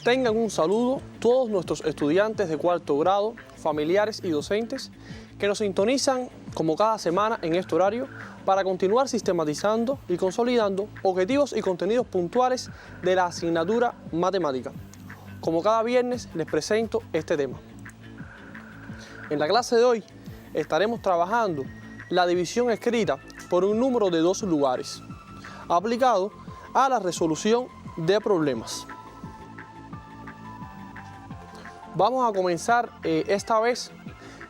Tengan un saludo todos nuestros estudiantes de cuarto grado, familiares y docentes que nos sintonizan como cada semana en este horario para continuar sistematizando y consolidando objetivos y contenidos puntuales de la asignatura matemática. Como cada viernes les presento este tema. En la clase de hoy estaremos trabajando la división escrita por un número de dos lugares, aplicado a la resolución de problemas. Vamos a comenzar esta vez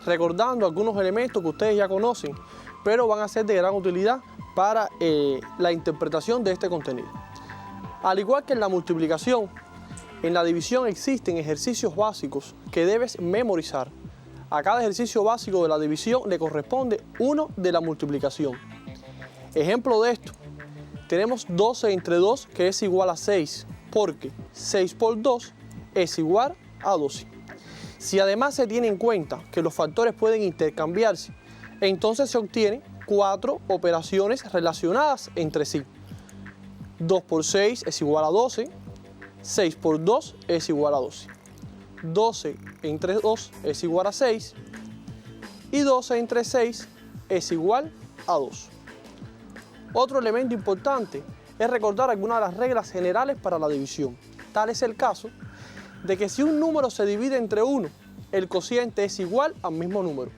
recordando algunos elementos que ustedes ya conocen, pero van a ser de gran utilidad para la interpretación de este contenido. Al igual que en la multiplicación, en la división existen ejercicios básicos que debes memorizar. A cada ejercicio básico de la división le corresponde uno de la multiplicación. Ejemplo de esto, tenemos 12 entre 2 que es igual a 6, porque 6 por 2 es igual a 12. Si además se tiene en cuenta que los factores pueden intercambiarse, entonces se obtienen 4 operaciones relacionadas entre sí. 2 por 6 es igual a 12, 6 por 2 es igual a 12. 12 entre 2 es igual a 6 y 12 entre 6 es igual a 2. Otro elemento importante es recordar algunas de las reglas generales para la división. Tal es el caso de que si un número se divide entre 1, el cociente es igual al mismo número.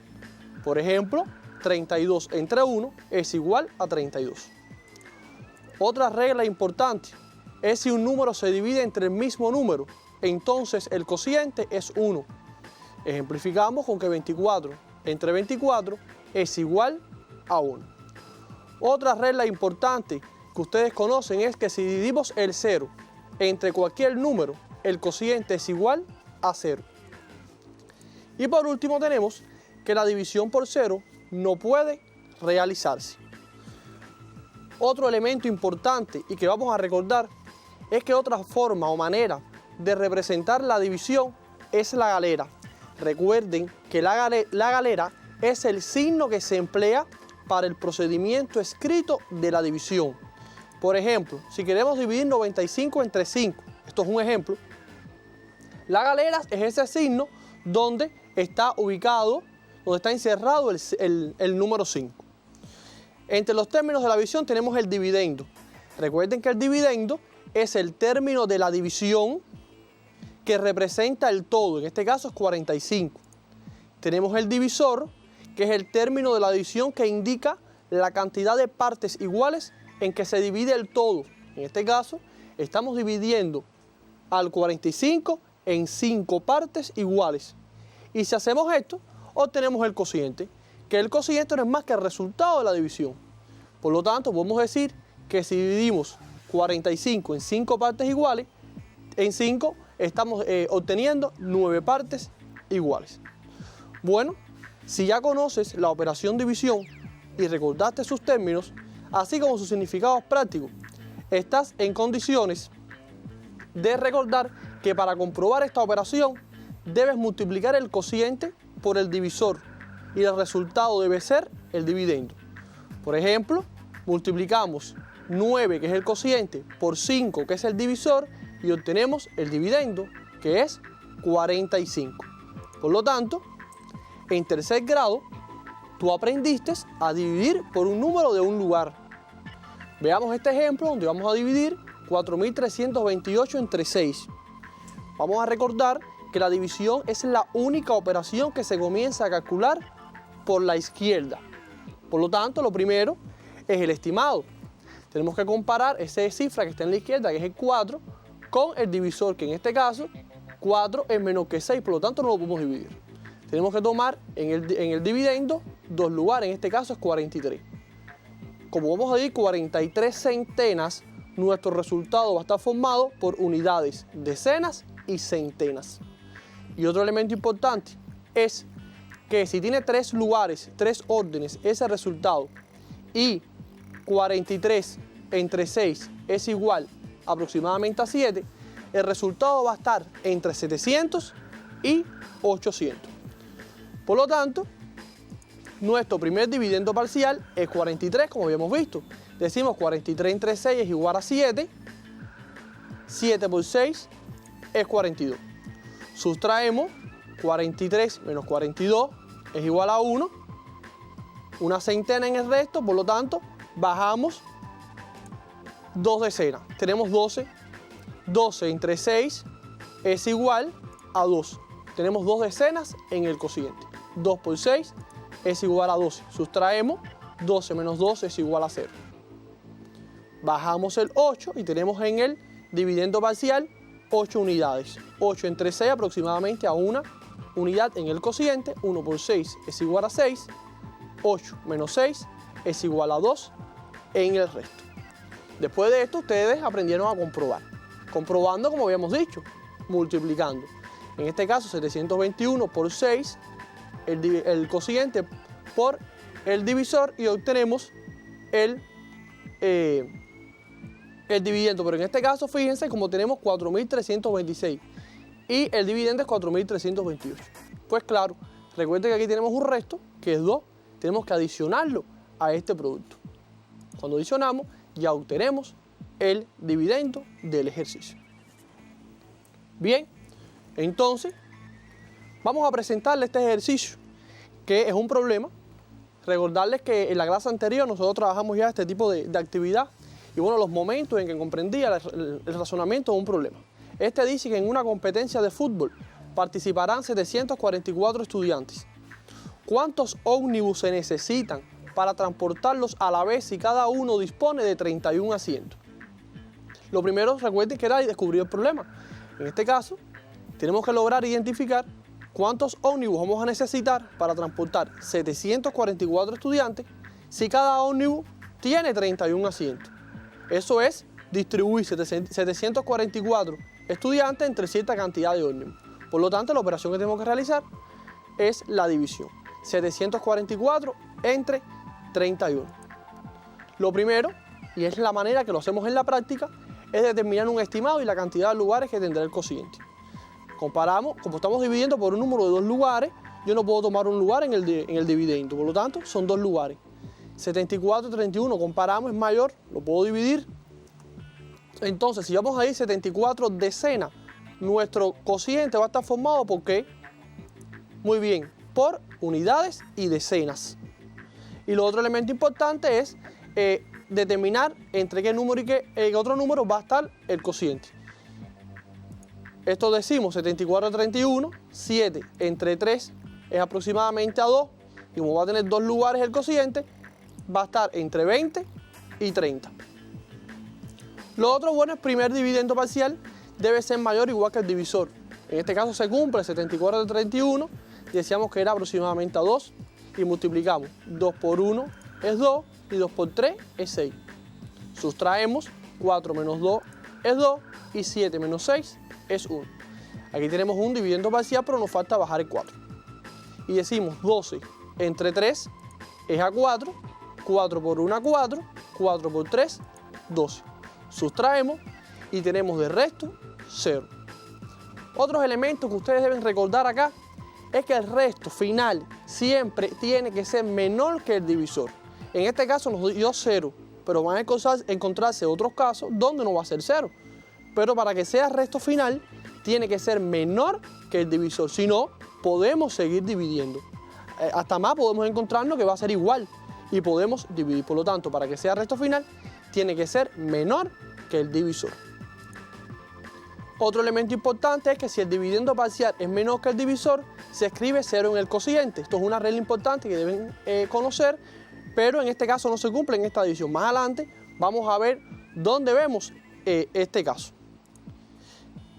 Por ejemplo, 32 entre 1 es igual a 32. Otra regla importante es si un número se divide entre el mismo número, entonces el cociente es 1. Ejemplificamos con que 24 entre 24 es igual a 1. Otra regla importante que ustedes conocen es que si dividimos el 0 entre cualquier número, el cociente es igual a 0. Y por último tenemos que la división por 0 no puede realizarse. Otro elemento importante y que vamos a recordar es que otra forma o manera de representar la división es la galera. Recuerden que la galera es el signo que se emplea para el procedimiento escrito de la división. Por ejemplo, si queremos dividir 95 entre 5, esto es un ejemplo, la galera es ese signo donde está ubicado, donde está encerrado el número 5. Entre los términos de la división tenemos el dividendo. Recuerden que el dividendo es el término de la división que representa el todo, en este caso es 45. Tenemos el divisor, que es el término de la división que indica la cantidad de partes iguales en que se divide el todo. En este caso, estamos dividiendo al 45 en 5 partes iguales. Y si hacemos esto, obtenemos el cociente, que el cociente no es más que el resultado de la división. Por lo tanto, podemos decir que si dividimos 45 en 5 partes iguales, en 5 estamos obteniendo 9 partes iguales. Bueno, si ya conoces la operación división y recordaste sus términos, así como sus significados prácticos, estás en condiciones de recordar que para comprobar esta operación debes multiplicar el cociente por el divisor y el resultado debe ser el dividendo. Por ejemplo, multiplicamos 9, que es el cociente, por 5, que es el divisor, y obtenemos el dividendo, que es 45. Por lo tanto, en tercer grado, tú aprendiste a dividir por un número de un lugar. Veamos este ejemplo donde vamos a dividir 4.328 entre 6. Vamos a recordar que la división es la única operación que se comienza a calcular por la izquierda. Por lo tanto, lo primero es el estimado. Tenemos que comparar esa cifra que está en la izquierda, que es el 4, con el divisor, que en este caso 4 es menos que 6, por lo tanto no lo podemos dividir. Tenemos que tomar en el dividendo dos lugares, en este caso es 43. Como vamos a dividir 43 centenas, nuestro resultado va a estar formado por unidades, decenas y centenas. Y otro elemento importante es que si tiene 3 lugares, 3 órdenes, ese resultado, y 43 entre 6 es igual aproximadamente a 7, el resultado va a estar entre 700 y 800. Por lo tanto, nuestro primer dividendo parcial es 43, como habíamos visto. Decimos 43 entre 6 es igual a 7. 7 por 6 es 42. Sustraemos 43 menos 42 es igual a 1. Una centena en el resto, por lo tanto, bajamos 2 decenas. Tenemos 12. 12 entre 6 es igual a 2. Tenemos 2 decenas en el cociente. 2 por 6 es igual a 12. Sustraemos 12 menos 12 es igual a 0. Bajamos el 8 y tenemos en el dividendo parcial 8 unidades. 8 entre 6 aproximadamente a 1 unidad en el cociente. 1 por 6 es igual a 6. 8 menos 6 es igual a 2 en el resto. Después de esto, ustedes aprendieron a comprobar. Comprobando, como habíamos dicho, multiplicando. En este caso, 721 por 6, el cociente por el divisor, y obtenemos el dividendo. Pero en este caso, fíjense, como tenemos 4.326 y el dividendo es 4.328. Pues claro, recuerden que aquí tenemos un resto, que es 2, tenemos que adicionarlo a este producto. Cuando adicionamos, ya obtenemos el dividendo del ejercicio. Bien, entonces, vamos a presentarle este ejercicio, que es un problema. Recordarles que en la clase anterior nosotros trabajamos ya este tipo de actividad y bueno, los momentos en que comprendía el razonamiento de un problema. Este dice que en una competencia de fútbol participarán 744 estudiantes. ¿Cuántos ómnibus se necesitan para transportarlos a la vez si cada uno dispone de 31 asientos? Lo primero, recuerden que era descubrir el problema. En este caso, tenemos que lograr identificar cuántos ómnibus vamos a necesitar para transportar 744 estudiantes si cada ómnibus tiene 31 asientos. Eso es distribuir 744 estudiantes entre cierta cantidad de ómnibus. Por lo tanto, la operación que tenemos que realizar es la división. 744 entre 31. Lo primero, y es la manera que lo hacemos en la práctica, es determinar un estimado y la cantidad de lugares que tendrá el cociente. Comparamos, como estamos dividiendo por un número de 2 lugares, yo no puedo tomar un lugar en el dividendo, por lo tanto son 2 lugares. 74 y 31, comparamos, es mayor, lo puedo dividir. Entonces, si vamos a ir 74 decenas, nuestro cociente va a estar formado ¿por qué? Muy bien, por unidades y decenas. Y lo otro elemento importante es determinar entre qué número y qué otro número va a estar el cociente. Esto decimos 74 a 31, 7 entre 3 es aproximadamente a 2, y como va a tener 2 lugares el cociente, va a estar entre 20 y 30. Lo otro bueno es primer dividendo parcial debe ser mayor o igual que el divisor. En este caso se cumple 74 de 31, decíamos que era aproximadamente a 2, y multiplicamos 2 por 1 es 2 y 2 por 3 es 6. Sustraemos 4 menos 2 es 2 y 7 menos 6 es 1. Aquí tenemos un dividendo parcial, pero nos falta bajar el 4. Y decimos 12 entre 3 es a 4, 4 por 1 a 4, 4 por 3, 12. Sustraemos y tenemos de resto 0. Otros elementos que ustedes deben recordar acá es que el resto final siempre tiene que ser menor que el divisor. En este caso nos dio 0, pero van a encontrarse otros casos donde no va a ser 0. Pero para que sea resto final, tiene que ser menor que el divisor. Si no, podemos seguir dividiendo. Hasta más podemos encontrarnos que va a ser igual y podemos dividir. Por lo tanto, para que sea resto final, tiene que ser menor que el divisor. Otro elemento importante es que si el dividendo parcial es menor que el divisor, se escribe 0 en el cociente. Esto es una regla importante que deben conocer, pero en este caso no se cumple en esta división. Más adelante vamos a ver dónde vemos este caso.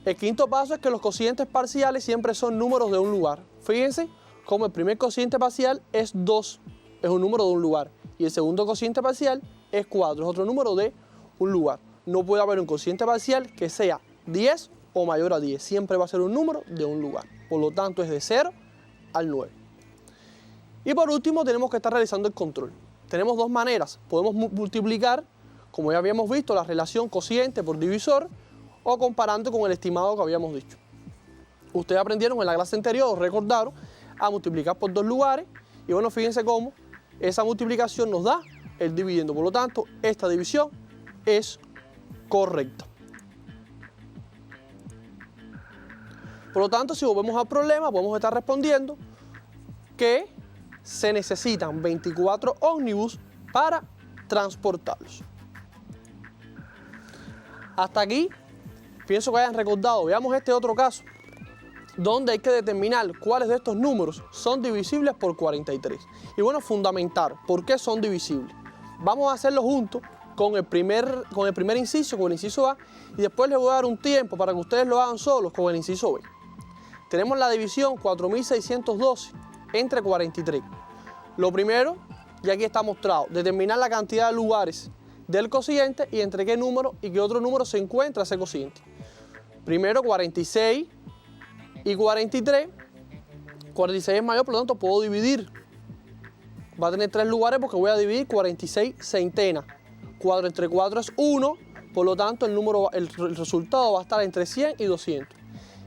El quinto paso es que los cocientes parciales siempre son números de un lugar. Fíjense como el primer cociente parcial es 2, es un número de un lugar, y el segundo cociente parcial es 4, es otro número de un lugar. No puede haber un cociente parcial que sea 10 o mayor a 10, siempre va a ser un número de un lugar. Por lo tanto es de 0 al 9. Y por último tenemos que estar realizando el control. Tenemos dos maneras, podemos multiplicar como ya habíamos visto, la relación cociente por divisor o comparando con el estimado que habíamos dicho. Ustedes aprendieron en la clase anterior, recordaron, a multiplicar por dos lugares y bueno, fíjense cómo esa multiplicación nos da el dividendo. Por lo tanto, esta división es correcta. Por lo tanto, si volvemos al problema, podemos estar respondiendo que se necesitan 24 ómnibus para transportarlos. Hasta aquí, pienso que hayan recordado. Veamos este otro caso, donde hay que determinar cuáles de estos números son divisibles por 43. Y bueno, fundamentar por qué son divisibles. Vamos a hacerlo juntos con el primer inciso, con el inciso A, y después les voy a dar un tiempo para que ustedes lo hagan solos con el inciso B. Tenemos la división 4612 entre 43. Lo primero, y aquí está mostrado, determinar la cantidad de lugares del cociente y entre qué número y qué otro número se encuentra ese cociente. Primero 46 y 43. 46 es mayor, por lo tanto puedo dividir. Va a tener 3 lugares porque voy a dividir 46 centenas. 4 entre 4 es 1, por lo tanto el resultado va a estar entre 100 y 200.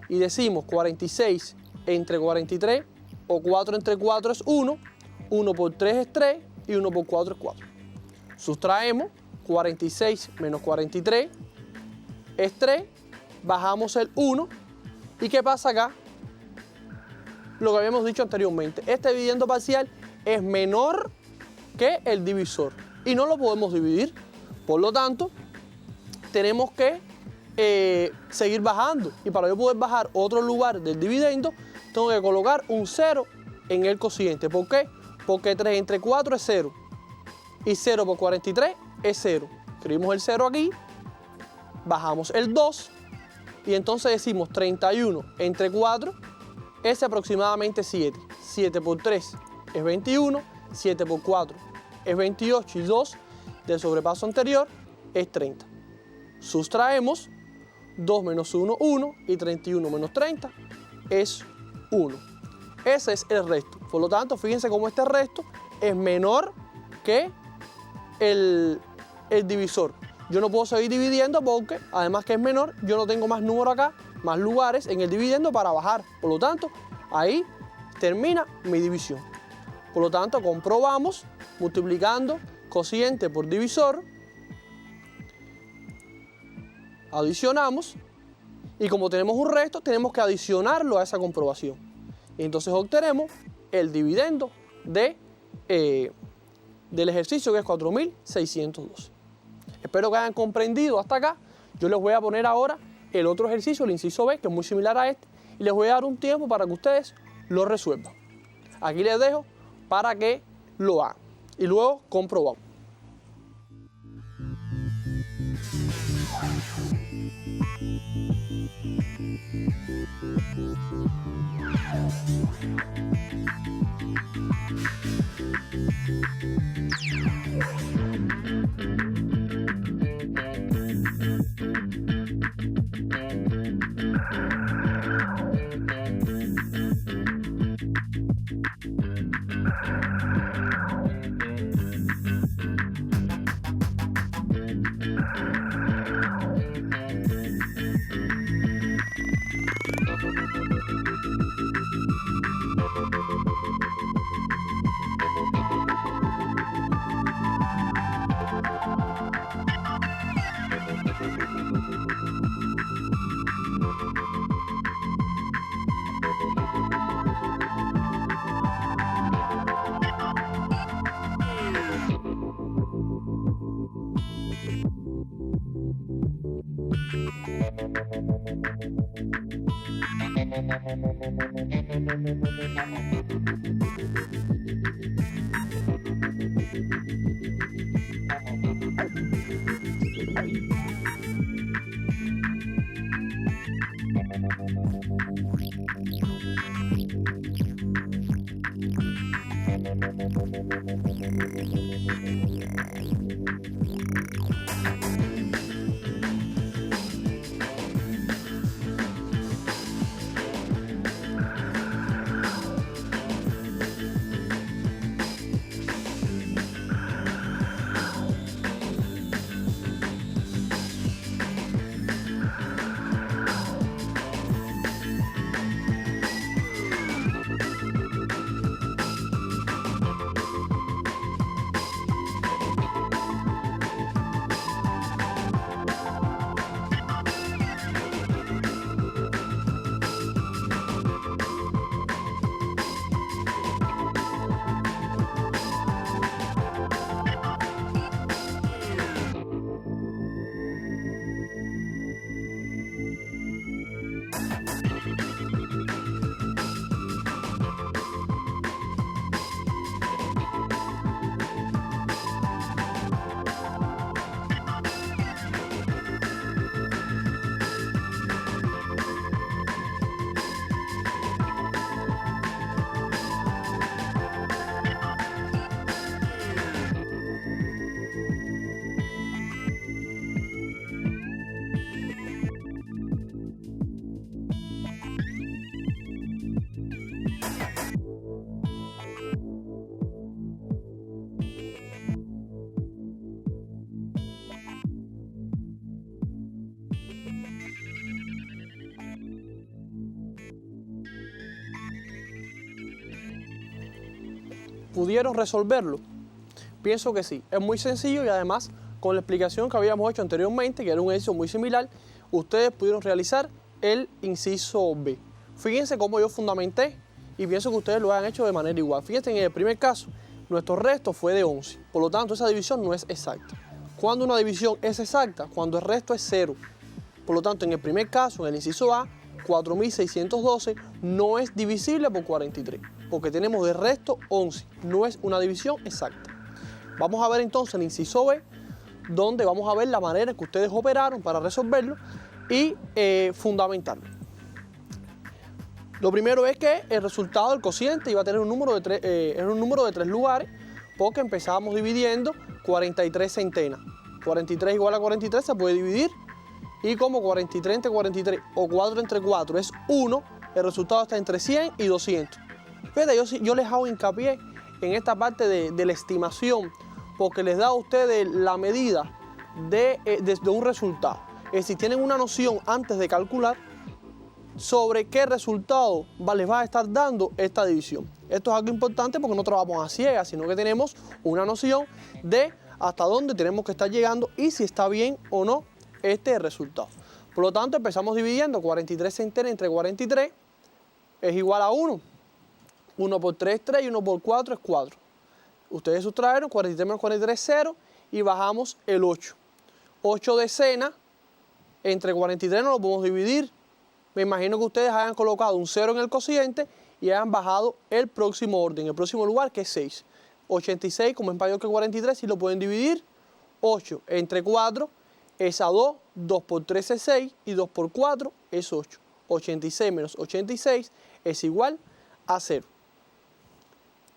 Y decimos 46 entre 43 o 4 entre 4 es 1, 1 por 3 es 3 y 1 por 4 es 4. Sustraemos 46 menos 43 es 3, bajamos el 1 y ¿qué pasa acá? Lo que habíamos dicho anteriormente, este dividendo parcial es menor que el divisor y no lo podemos dividir, por lo tanto tenemos que seguir bajando y para yo poder bajar otro lugar del dividendo tengo que colocar un 0 en el cociente. ¿Por qué? Porque 3 entre 4 es 0 y 0 por 43 es 0. Escribimos el 0 aquí, bajamos el 2 y entonces decimos 31 entre 4 es aproximadamente 7. 7 por 3 es 21, 7 por 4 es 28 y 2 del sobrepaso anterior es 30. Sustraemos 2 menos 1, 1 y 31 menos 30 es 1. Ese es el resto. Por lo tanto, fíjense cómo este resto es menor que el divisor. Yo no puedo seguir dividiendo porque, además que es menor, yo no tengo más número acá, más lugares en el dividendo para bajar. Por lo tanto, ahí termina mi división. Por lo tanto, comprobamos multiplicando cociente por divisor, adicionamos y como tenemos un resto, tenemos que adicionarlo a esa comprobación. Y entonces obtenemos el dividendo del ejercicio, que es 4.612. Espero que hayan comprendido hasta acá. Yo les voy a poner ahora el otro ejercicio, el inciso B, que es muy similar a este, y les voy a dar un tiempo para que ustedes lo resuelvan. Aquí les dejo para que lo hagan y luego comprobamos. ¿Pudieron resolverlo? Pienso que sí. Es muy sencillo y además con la explicación que habíamos hecho anteriormente, que era un ejercicio muy similar, ustedes pudieron realizar el inciso B. Fíjense cómo yo fundamenté y pienso que ustedes lo han hecho de manera igual. Fíjense, en el primer caso, nuestro resto fue de 11. Por lo tanto, esa división no es exacta. ¿Cuándo una división es exacta? Cuando el resto es 0. Por lo tanto, en el primer caso, en el inciso A, 4.612 no es divisible por 43, porque tenemos de resto 11. No es una división exacta. Vamos a ver entonces el inciso B, donde vamos a ver la manera en que ustedes operaron para resolverlo y fundamentarlo. Lo primero es que el resultado del cociente iba a tener un número de 3 lugares, porque empezábamos dividiendo 43 centenas. 43 igual a 43 se puede dividir, y como 43 entre 43 o 4 entre 4 es 1, el resultado está entre 100 y 200. Fíjate, yo les hago hincapié en esta parte de la estimación, porque les da a ustedes la medida de un resultado. Es decir, tienen una noción antes de calcular sobre qué resultado les va a estar dando esta división. Esto es algo importante porque no trabajamos a ciegas, sino que tenemos una noción de hasta dónde tenemos que estar llegando y si está bien o no este resultado. Por lo tanto, empezamos dividiendo 43 centenas entre 43 es igual a 1. 1 por 3 es 3 y 1 por 4 es 4. Ustedes sustrajeron 43 menos 43 es 0 y bajamos el 8. 8 decenas entre 43 no lo podemos dividir. Me imagino que ustedes hayan colocado un 0 en el cociente y hayan bajado el próximo orden, el próximo lugar, que es 6. 86, como es mayor que 43, si lo pueden dividir. 8 entre 4 es a 2, 2 por 3 es 6 y 2 por 4 es 8. 86 menos 86 es igual a 0.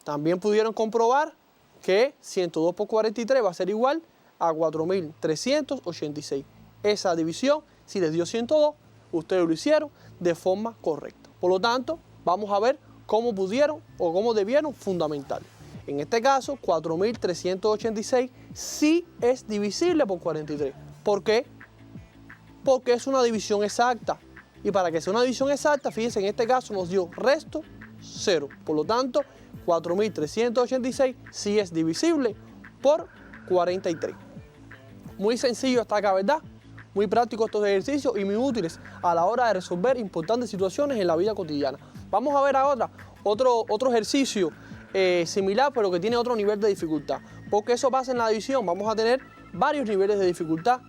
También pudieron comprobar que 102 por 43 va a ser igual a 4.386. Esa división, si les dio 102, ustedes lo hicieron de forma correcta. Por lo tanto, vamos a ver cómo pudieron o cómo debieron fundamentar. En este caso, 4.386 sí es divisible por 43. ¿Por qué? Porque es una división exacta. Y para que sea una división exacta, fíjense, en este caso nos dio resto 0. Por lo tanto, 4.386 sí es divisible por 43. Muy sencillo hasta acá, ¿verdad? Muy prácticos estos ejercicios y muy útiles a la hora de resolver importantes situaciones en la vida cotidiana. Vamos a ver ahora otro ejercicio similar, pero que tiene otro nivel de dificultad. Porque eso pasa en la división. Vamos a tener varios niveles de dificultad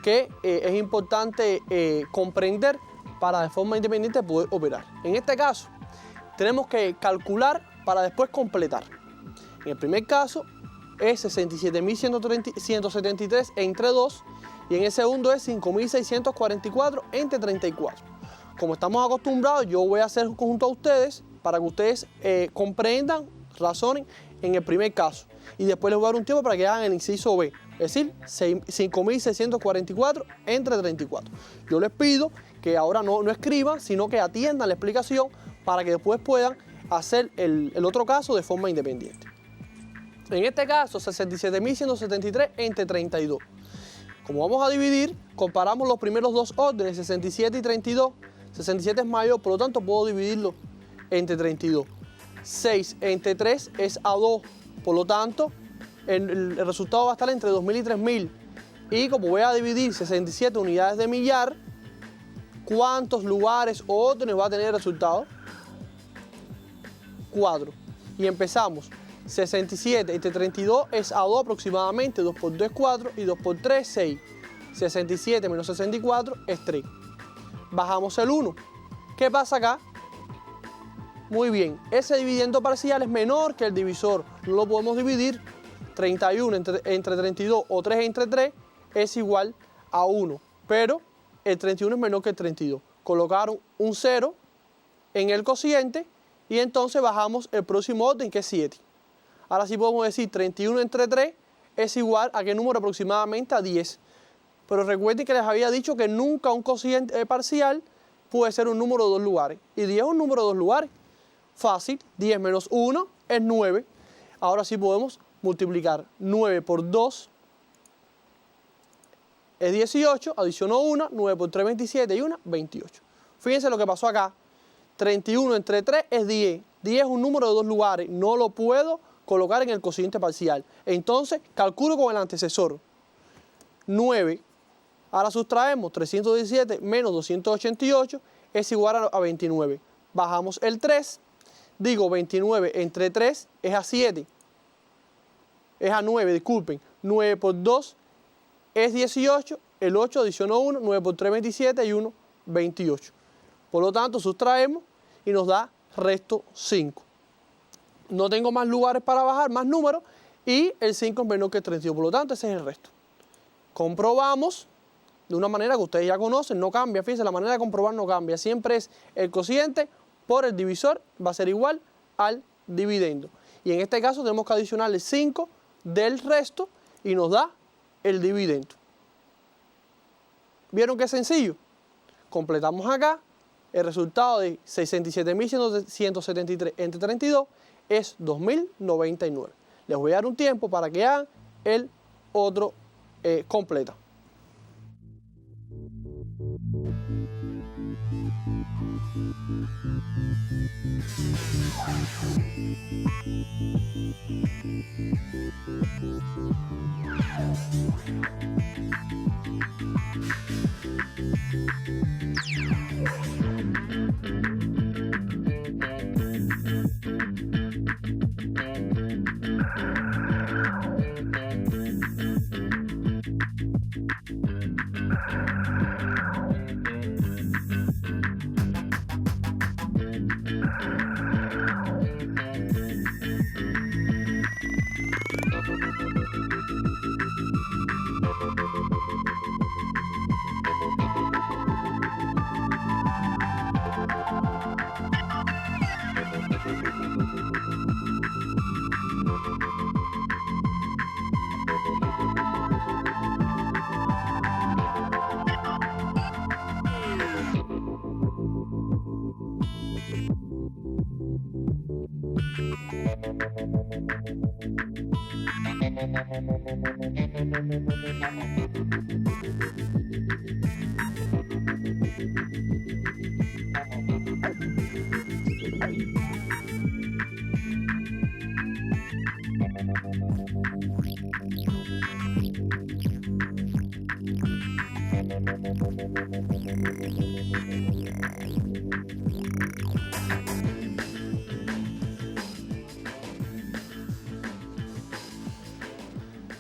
que es importante comprender para de forma independiente poder operar. En este caso, tenemos que calcular para después completar. En el primer caso es 67.173 entre 2 y en el segundo es 5.644 entre 34. Como estamos acostumbrados, yo voy a hacer junto a ustedes para que ustedes comprendan, razonen en el primer caso. Y después les voy a dar un tiempo para que hagan el inciso B, es decir, 5.644 entre 34. Yo les pido que ahora no escriban, sino que atiendan la explicación para que después puedan hacer el otro caso de forma independiente. En este caso, 67.173 entre 32. Como vamos a dividir, comparamos los primeros dos órdenes, 67 y 32. 67 es mayor, por lo tanto puedo dividirlo entre 32. 6 entre 3 es a 2, por lo tanto el resultado va a estar entre 2.000 y 3.000. Y como voy a dividir 67 unidades de millar, ¿cuántos lugares o órdenes va a tener el resultado? 4. Y empezamos. 67 entre 32 es a 2 aproximadamente, 2 por 2 es 4 y 2 por 3 es 6. 67 menos 64 es 3. Bajamos el 1, ¿Qué pasa acá? Muy bien, ese dividendo parcial es menor que el divisor. No lo podemos dividir. 31 entre 32 o 3 entre 3 es igual a 1. Pero el 31 es menor que el 32. Colocaron un 0 en el cociente y entonces bajamos el próximo orden, que es 7. Ahora sí podemos decir 31 entre 3 es igual a qué número aproximadamente a 10. Pero recuerden que les había dicho que nunca un cociente parcial puede ser un número de 2 lugares. Y 10 es un número de 2 lugares. Fácil, 10 menos 1 es 9. Ahora sí podemos multiplicar 9 por 2 es 18, adiciono 1, 9 por 3, 27 y 1, 28. Fíjense lo que pasó acá. 31 entre 3 es 10. 10 es un número de 2 lugares. No lo puedo colocar en el cociente parcial. Entonces, calculo con el antecesor. 9. Ahora sustraemos 317 menos 288 es igual a 29. Bajamos el 3. Digo, 29 entre 3 es a 7. Es a 9, disculpen. 9 por 2 es 18. El 8 adicionó 1. 9 por 3, 27 y 1, 28. Por lo tanto, sustraemos y nos da resto 5. No tengo más lugares para bajar, más números, y el 5 es menor que el 32. Por lo tanto, ese es el resto. Comprobamos de una manera que ustedes ya conocen, no cambia. Fíjense, la manera de comprobar no cambia. Siempre es el cociente por el divisor, va a ser igual al dividendo. Y en este caso tenemos que adicionarle 5 del resto y nos da el dividendo. ¿Vieron qué sencillo? Completamos acá. El resultado de 67.173 entre 32 es 2.099. Les voy a dar un tiempo para que hagan el otro completa.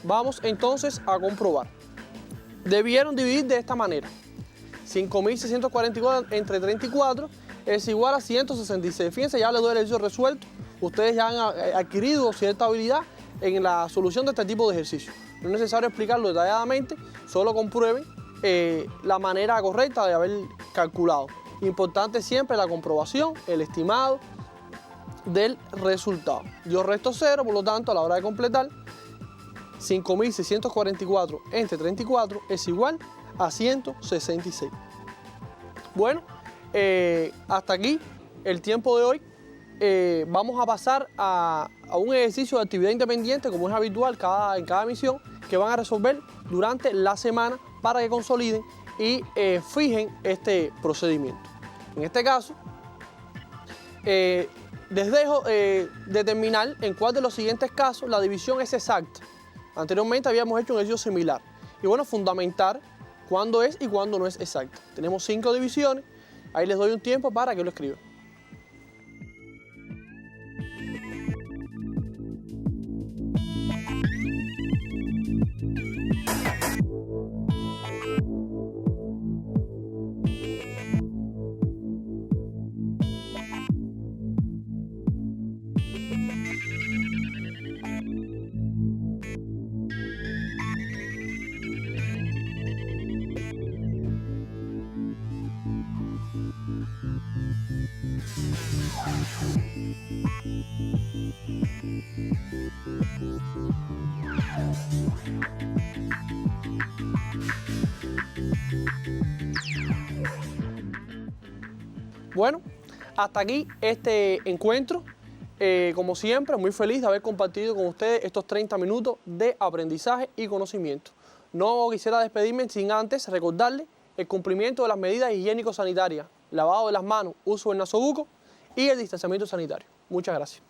Vamos entonces a comprobar. Debieron dividir de esta manera. 5.644 entre 34 es igual a 166. Fíjense, ya les doy el ejercicio resuelto. Ustedes ya han adquirido cierta habilidad en la solución de este tipo de ejercicios. No es necesario explicarlo detalladamente, solo comprueben la manera correcta de haber calculado. Importante siempre la comprobación, el estimado del resultado. Dio resto 0, por lo tanto, a la hora de completar, 5.644 entre 34 es igual a 166. Bueno, hasta aquí el tiempo de hoy. Vamos a pasar a un ejercicio de actividad independiente, como es habitual en cada emisión, que van a resolver durante la semana para que consoliden y fijen este procedimiento. En este caso, les dejo determinar en cuál de los siguientes casos la división es exacta. Anteriormente habíamos hecho un ejercicio similar. Y bueno, fundamentar cuándo es y cuándo no es exacta. Tenemos 5 divisiones. Ahí les doy un tiempo para que lo escriban. Bueno, hasta aquí este encuentro. Como siempre, muy feliz de haber compartido con ustedes estos 30 minutos de aprendizaje y conocimiento. No quisiera despedirme sin antes recordarles el cumplimiento de las medidas higiénico-sanitarias, lavado de las manos, uso del nasobuco y el distanciamiento sanitario. Muchas gracias.